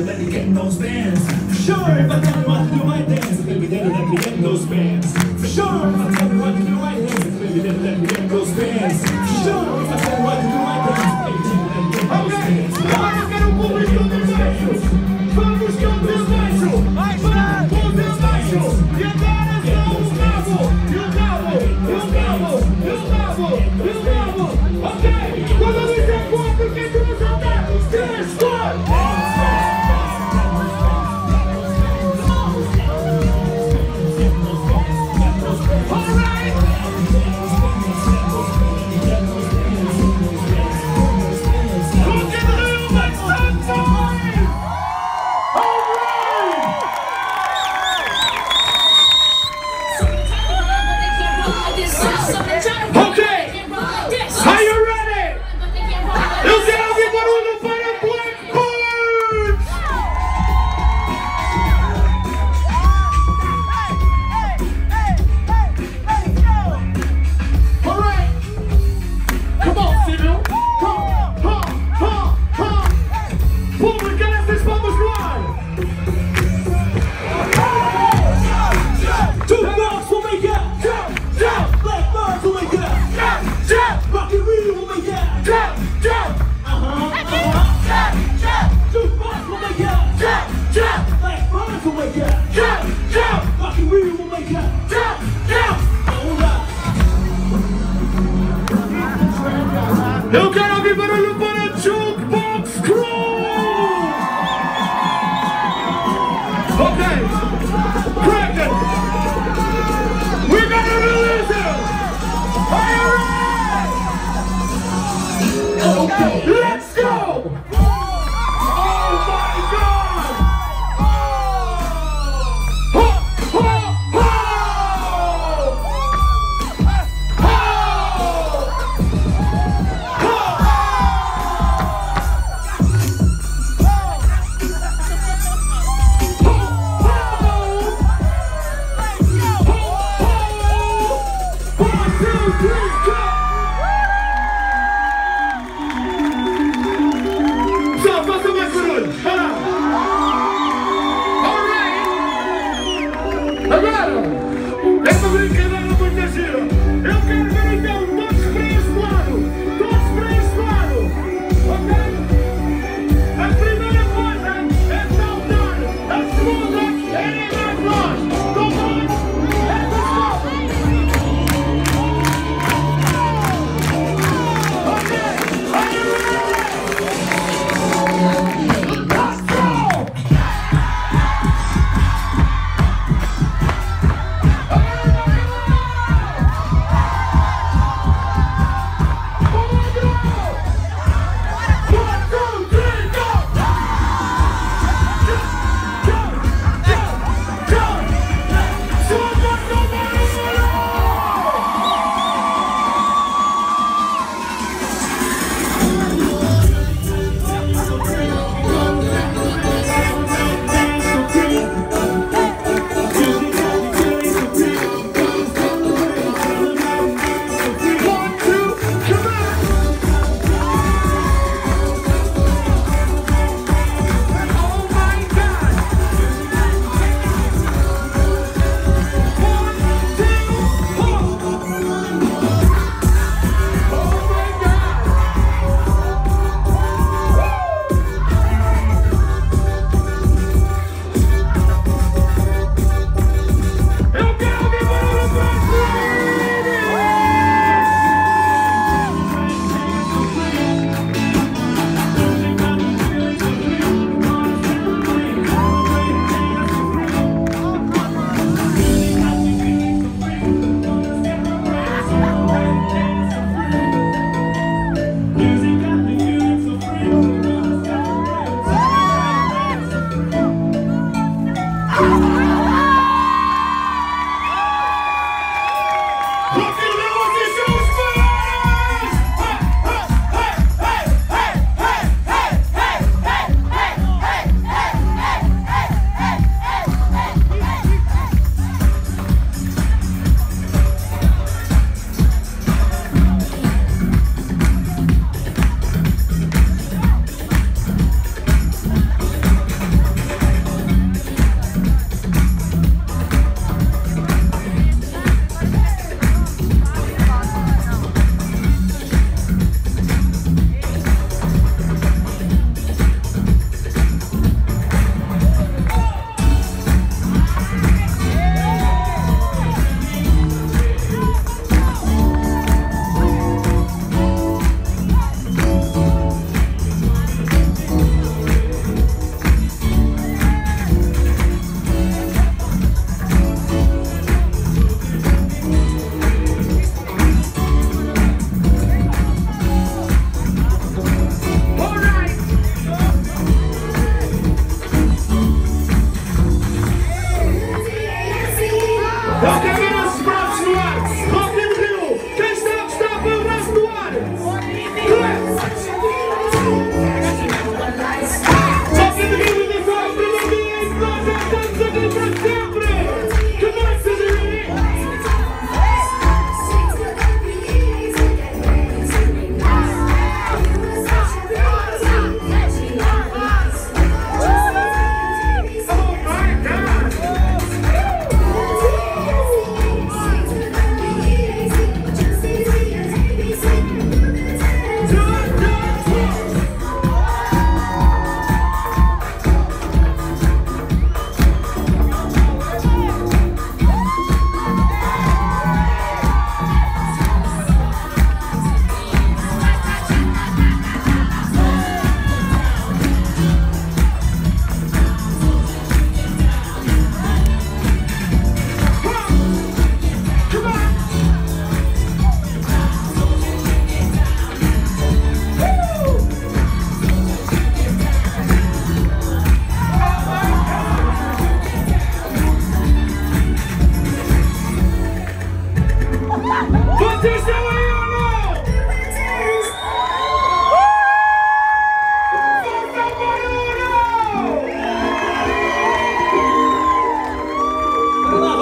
let me get in those bands. For sure, if I tell you what to do, I dance. Baby, then let me get in those bands. For sure, if I tell you what to do, I dance. Baby, then let me get in those bands. For sure, if I tell you what to do, I dance. Baby, then let me get in those bands. Agora eu quero um público debaixo. Vamos cantar debaixo. Para o debaixo. E agora só o cabo. E o cabo. E o cabo. E o cabo. E o cabo. Ok. Quando eu disser quatro, quem tu vai saltar? 3, 4. Eu quero ouvir barulho para JukeBox Crew! Okay, crack it! We're gonna release it! Are you ready? Okay, let's go! Oh my God! Ho, ho, ho! Go!